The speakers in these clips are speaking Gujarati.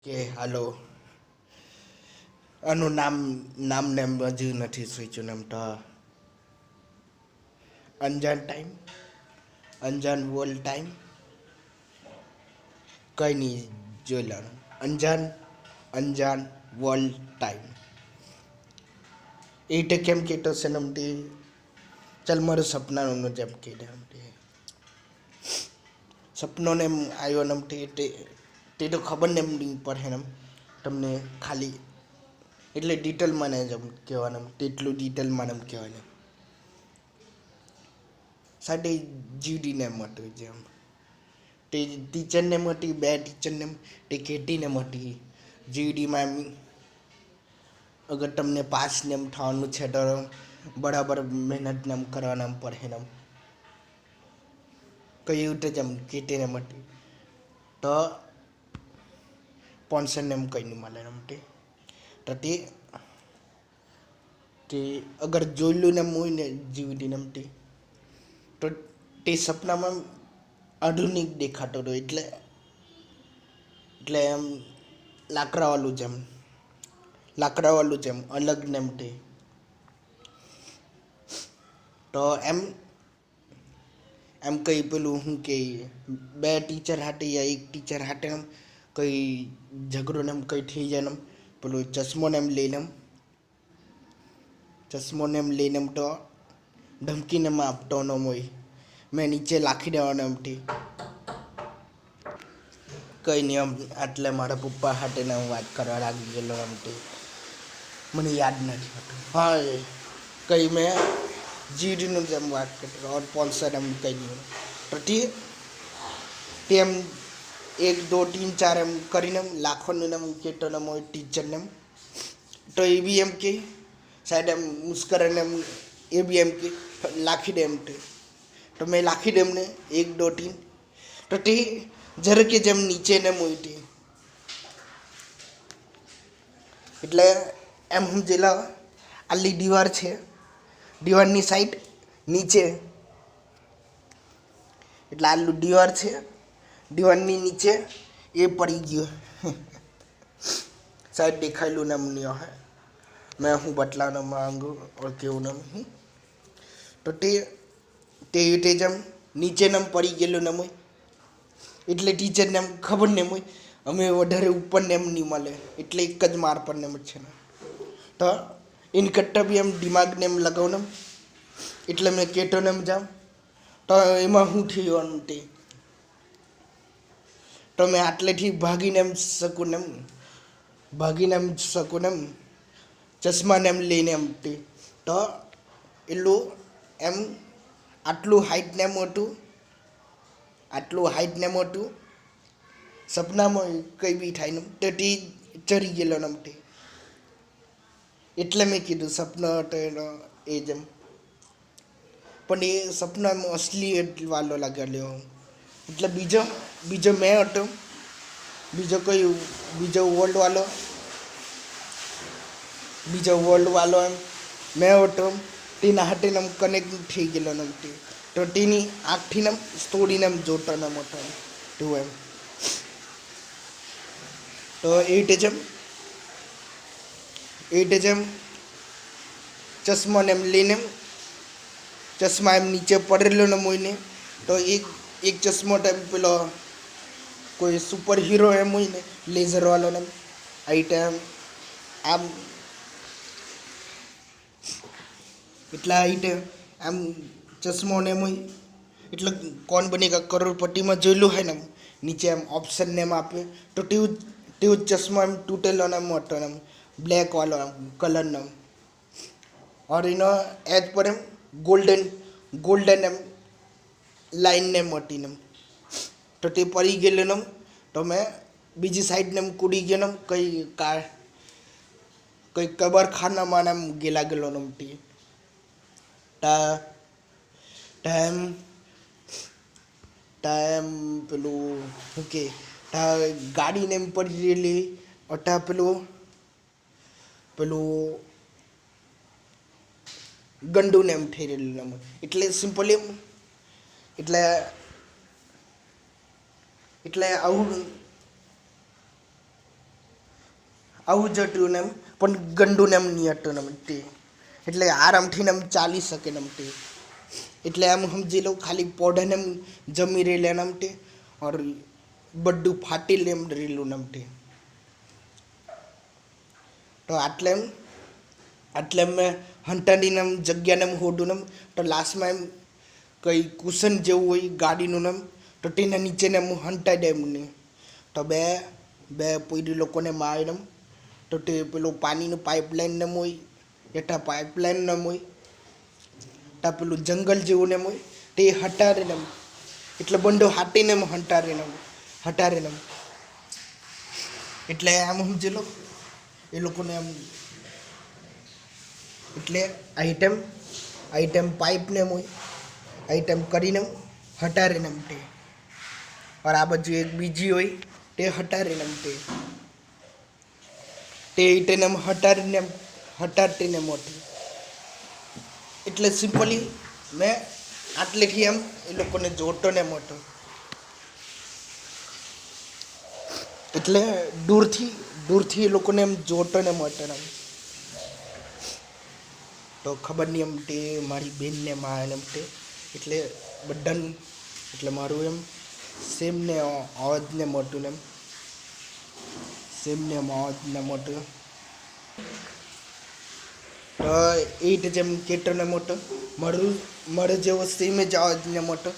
કે હાલો આનું નામને હજુ નથી સ્વીચ્યું એમ તો અંજાન ટાઈમ અંજાન વર્લ્ડ ટાઈમ કંઈ નહીં જોઈ લેવાનું અંજાન વર્લ્ડ ટાઈમ એ કેમ કહેતો છે નમતી ચાલ મારું સપનાનું જેમ કહીને સપનોને એમ આવ્યો નમતી તે તો ખબર ને એમ નહીં પડે એમ તમને ખાલી એટલે ડિટેલમાં ને જેમ કહેવાનું તેટલું ડિટેલમાં એમ કહેવાય સાથે જીડીને એમ હતું જેમ તે ટીચરને હતી બે ટીચરને તે કેટીને હતી જીડીમાં એમ અગર તમને પાસને એમ થવાનું છે તો બરાબર મહેનતને એમ કરવાના એમ પડે એમ કહ્યું તો જેમ કેટીને હતી તો પોન્સનને એમ કંઈ નહીં મળે એમ તો તે અગર જોયેલું ને એમ હોય ને જીવીડીને એમ તો તે સપનામાં આધુનિક દેખાતો હતો એટલે એમ લાકડાવાળું જેમ અલગ ને એમ તો એમ કંઈ પેલું શું કે બે ટીચર હાટે યા એક ટીચર હાટે એમ કંઈ ઝઘડો ને એમ કંઈ થઈ જાય ને પેલું ચશ્મોને એમ લઈને એમ તો ધમકીને એમ આપતો ન હોય મેં નીચે લાખી દેવાનો એમથી કંઈ નહીં એમ એટલે મારા પપ્પા હાટેને હું વાત કરવા લાગી ગયેલો એમથી મને યાદ નથી હોતું હા કંઈ મેં જીડીનું જેમ વાત કરતો ઓર પોલ્સર એમ કંઈ નહીં તો તે એમ 1 2 3 4 એમ કરીને લાખોનું એમ કહેતો ને હોય ટીચરને એમ તો એ બી એમ કે સાહેબ એમ મુસ્કરાને એમ એ બી એમ કે લાખી દે એમ તો મેં લાખી દે એમને 1 2 3 તો તે જરાકે જેમ નીચે ને મોઈટી એટલે એમ સમજેલા આલી દીવાર છે દીવારની સાઈડ નીચે એટલે આલું દીવાર છે દીવારની નીચે એ પડી ગયો સાહેબ દેખાયેલું ને એમ નહીં હે મેં હું બતલાનો માંગુ ઓર કેવું નહીં તો તે જેમ નીચે ને પડી ગયેલું ને હોય એટલે ટીચરને એમ ખબર ને હોય અમે વધારે ઉપરને એમ નહીં મળે એટલે એક જ માર પર ને એમ છે ને તો એની કરતાં બી એમ દિમાગને એમ લગાવને એટલે મેં કહેતો ને એમ જામ તો એમાં શું થયું તો મેં આટલેથી ભાગીને એમ શકું ને એમ ચશ્માને એમ લઈને એમ તો એટલું એમ આટલું હાઈટને મોટું સપનામાં કંઈ બી થાય ને તો તે ચરી ગયેલો ને એટલે મેં કીધું સપનો હતો એનો એ જેમ પણ એ સપનામાં અસલી વાલો લાગેલો એટલે બીજો મેં હતો બીજો વર્લ્ડ વાલો એમ મેં હતો તેના હાથે એમ કનેક્ટ થઈ ગયેલો ને તો તેની આંખથી એમ સ્ટોરીને એમ જોતો ને મોટો તું એમ તો એ જેમ ચશ્માને એમ લઈને ચશ્મા એમ નીચે પડેલો ને મોઈને તો એક ચશ્મો ટાઈમ પેલો કોઈ સુપર હીરો એમ હોય ને લેઝર વાળો ને આ ટાઈમ આમ એટલા આમ ચશ્મો ને એમ હોય એટલે કોણ બનેગા કરોડપતિમાં જોયેલું હોય ને નીચે એમ ઓપ્શન ને એમ આપે તો તેવું ચશ્મો એમ તૂટેલો ને એમ હતો એમ બ્લેક વાળો એમ કલરનો ઓર એનો એજ પર એમ ગોલ્ડન એમ લાઈનને એમ હતી એમ તો તે પડી ગયેલું એમ તો મેં બીજી સાઈડને એમ કૂદી ગયો એમ કંઈ કબરખાનામાં એમ ગયેલો એમ ટાઈમ પેલું શું કે ગાડીને એમ પડી રહેલી અટા પેલું ગંડુને એમ થઈ રહેલું એટલે સિમ્પલી એમ એટલે આવું આવું જ હતું ને એમ પણ ગંડુ ને એમ નહીં હતું ને એમ તે એટલે આરામથી ને એમ ચાલી શકે ને એમ તે એટલે આમ સમજી લો ખાલી પોઢાને એમ જમી રહેલે ને એમ તે ઓર બધું ફાટી લે એમ રેલું ને એમ તે તો આટલે મેં હંટાડીને એમ જગ્યાને એમ હોડું એમ તો લાસ્ટમાં એમ કંઈ કુશન જેવું હોય ગાડીનું એમ તો તેના નીચેને એમ હંટાઈ દે એમને તો બે પોઈડી લોકોને મારીને એમ તો તે પેલું પાણીનું પાઇપલાઇન ને હોય એટા પાઇપલાઇન ને હોય તા પેલું જંગલ જેવું ને એમ હોય તે હટારે ને એમ એટલે બંડો હાટીને એમ હટારે ને એમ એટલે આમ સમજેલો એ લોકોને આમ એટલે આઈટમ પાઇપ ને એમ હોય આઈટમ કરીને હટારે ને એમ તે और આ બાજુ એક બીજી હોય તે હટારે ને એમ તે ઈટેને એમ હટારતીને મોટી એટલે સિમ્પલી મેં આટલેથી એમ એ લોકોને જોતો ને મોટો એટલે દૂરથી એ લોકોને એમ જોતો ને મોટો એમ તો ખબર નહીં એમ તે મારી બેનને માં એમ તે એટલે બધાને એટલે મારું એમ સેમ ને અવાજ ને મોટું ને એમ સેમ ને અવાજ ને મોટું તો એ રીતે જેમ કેટો ને મોટો મારો જેવો સેમ જ અવાજ ને મોટો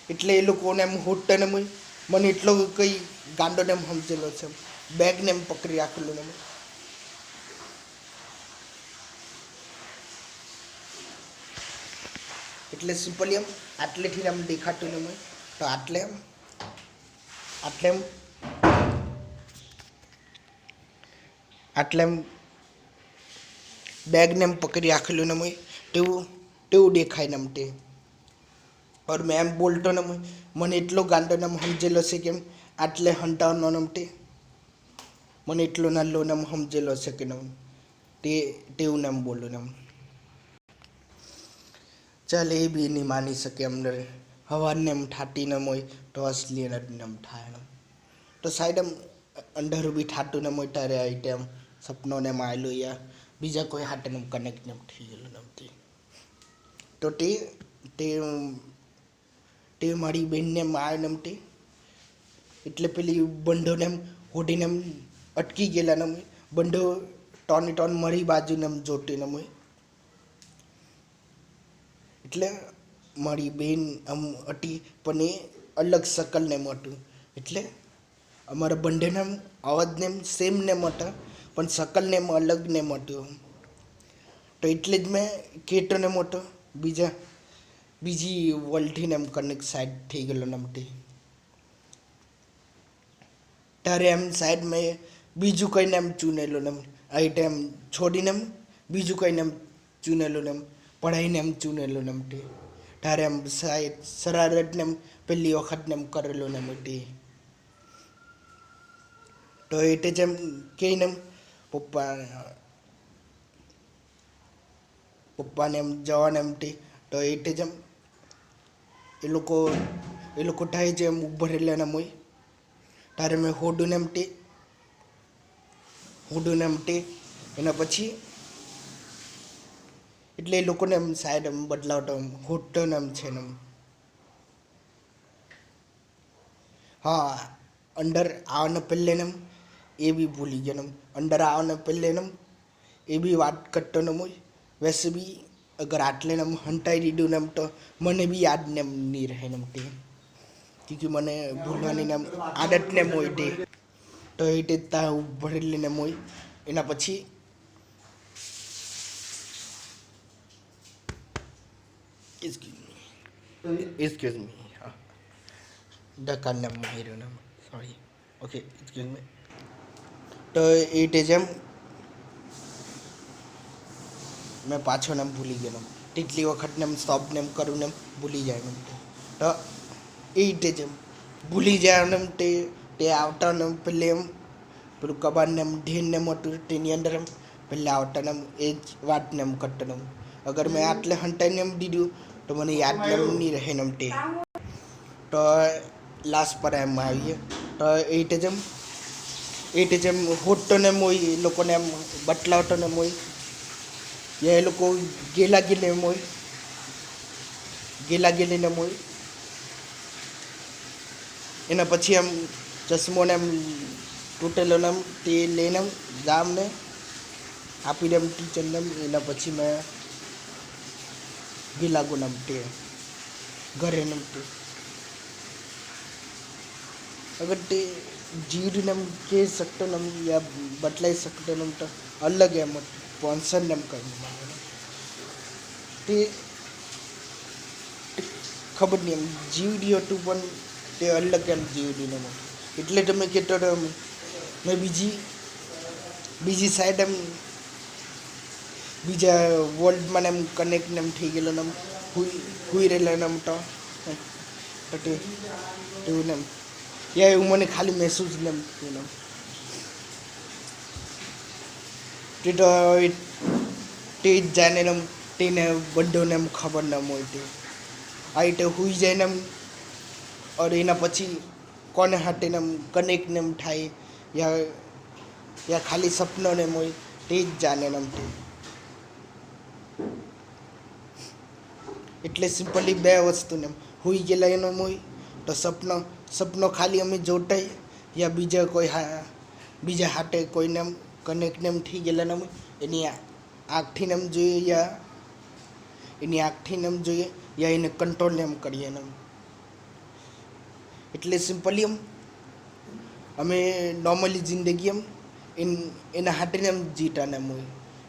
એટલે એ લોકોને એમ હોટે ને મને એટલો કંઈ ગાંડો ને એમ સમજેલો છે બેગને એમ પકડી રાખેલું ને એટલે સિમ્પલી એમ આટલેથી એમ દેખાતું ને તો આટલે એમ બેગને એમ પકડી રાખેલું ને તેવું દેખાય ને એમ તે और मैं એમ બોલતો ને મને એટલો ગાંડો ને સમજેલો છે કે આટલે હંટાવનો ને તે મને એટલો નાલો ને સમજેલો છે કે તેવું ને એમ બોલું ને ચાલ એ બી નહીં માની શકે અમને હવાને એમ ઠાટીને હોય તો અસલી એમ થાય તો સાઈડ એમ અંધારું બી ઠાતું ને મોય તારે આઈ એમ સપનોને એમ આવેલું યા બીજા કોઈ હાથે એમ કનેક્ટ એમ થઈ ગયેલું નથી તો તે મારી બેનને એમ આવે ને એમ તે એટલે પેલી બંધોને એમ હોડીને એમ અટકી ગયેલા ને બંધો ટોન મારી બાજુને એમ જોતી ને એટલે મારી બેન આમ અટી પણ એ અલગ શકલ ને મોટું એટલે અમારા બંનેને એમ અવાજને એમ સેમ ને મોટા પણ શકલ ને એમ અલગ ને મોટું તો એટલે જ મેં કેટો ને મોટો બીજી વર્લ્ડથી ને એમ કનેક્ટ સાઈડ થઈ ગયેલો ને ત્યારે એમ સાઈડ મેં બીજું કહીને એમ ચૂનેલું ને આ ટાઈમ છોડીને એમ બીજું કહીને એમ ચૂનેલું ને એમ પઢાઈને એમ ચૂનેલું ને ત્યારે એમ સાહેબ શરારતને એમ પહેલી વખત ને એમ કરેલું ને તો એટલે જેમ કહીને એમ પપ્પાને એમ જવાને એમ તો એટલે જેમ એ લોકો થાય છે એમ ઉભા રહેલા ને હોય ત્યારે મેં હોડું ને એમ એના પછી એટલે એ લોકોને એમ સાઈડ એમ બદલાવતો એમ હોટો ને એમ છે ને હા અંડર આવવાને પહેલે ને એ બી ભૂલી ગયો ને અંડર આવવાને પહેલે ને એ બી વાત કરતો ને હોય વૈસે બી અગર આટલે ને હંટાઈ દીધું ને એમ તો મને બી યાદ ને એમ નહીં રહે ને તે ક્યોંકि મને ભૂલવાની ને આદત ને હોય તે તો એ રીતે ત્યાં ભરેલી ને હોય એના પછી excuse me ડકાને માર્યો ને સોરી ઓકે excuse me તો એ રીતે જેમ મેં પાછો ને ભૂલી ગયો તેટલી વખત ને સ્ટોપ ને કરું ને ભૂલી જાય ને તો એ રીતે જેમ ભૂલી જાય ને તે આવતા ને પહેલે એમ પેલું કબાટને એમ ઢીરને મોટું તેની અંદર એમ પહેલે આવતા ને એ જ વાતને એમ કરતો ને અગર મેં આટલે હંટાઈને એમ દીધું તો મને યાદ ને નહીં રહે ને તે તો લાસ્ટ પર એમ આવીએ તો એ રીતે જેમ એટલે જેમ હોટો ને મોય એ લોકોને એમ બટલાવટો ને મોય યા એ લોકો ગેલા ગીને મોય ગેલા ગેલીને મોય એના પછી આમ ચશ્મોને એમ તૂટેલો ને તે લઈને જામને આપી દે ટીચરને એના પછી મેં ગેલાગો નમતે ઘરે નમતે अगर ते जीड नम के सकते नम या बतलाई सकते नम तो अलग है मत स्पॉन्सर नम करने ते खबर नहीं हम जीडी હતું પણ તે અલગ એમ જીડી નમ એટલે તમે કહેતો મેં બીજી સાઈડ એમ બીજા વર્લ્ડમાં એમ કનેક્ટ એમ થઈ ગયેલો નમ હુઈ રહેલા નમ તો તેવું એમ યા એવું મને ખાલી મહેસૂસ એમ થયું તે તો તે જ જાણે એમ તેને બધોને એમ ખબર ન હોય તે આ રીતે હુઈ જાય ને એમ और એના પછી કોને હાથે એમ કનેક્ટ એમ થાય યા ખાલી સપનો ને હોય તે જ જાણે એમ તે એટલે સિમ્પલી બે વસ્તુ ને હુઈ ગયેલા એનો હોય તો સપનો ખાલી અમે જોટાઈ યા બીજા હાથે કોઈને એમ કનેક્ટ એમ થઈ ગયેલા ને એની આંખથી એમ જોઈએ યા એને કંટ્રોલ એમ કરીએ એમ એટલે સિમ્પલી અમે નોર્મલી જિંદગી એના હાથે એમ જીતા ને હોય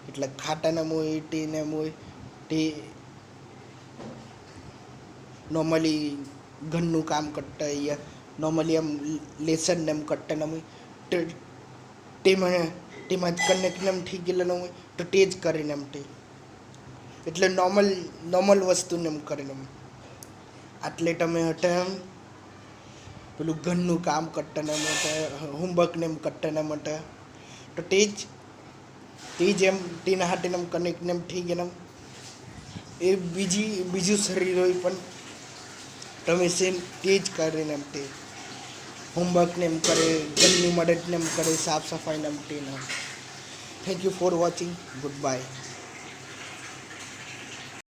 એટલે ખાટા ને હોય ટેને હોય તે નોર્મલી ઘરનું કામ કરતા યા નોર્મલી એમ લેસન એમ કરતા ને તેમાં જ કનેક્ટ એમ થઈ ગયેલા ન હોય તો તે જ કરીને એમ તે એટલે નોર્મલ વસ્તુને એમ કરીને એમ આટલે તમે હતા એમ પેલું ઘરનું કામ કરતા ને માટે હોમવર્કને એમ કરતા ને માટે તો તે જ એમ તેના હાથે એમ કનેક્ટ એમ થઈ ગયા એ બીજું શરીર હોય પણ તમે સેમ તે જ કરીને એમ તે હોમવર્કને એમ કરે ઘરની મદદને એમ કરે સાફ સફાઈને એમ તે thank you for watching good bye.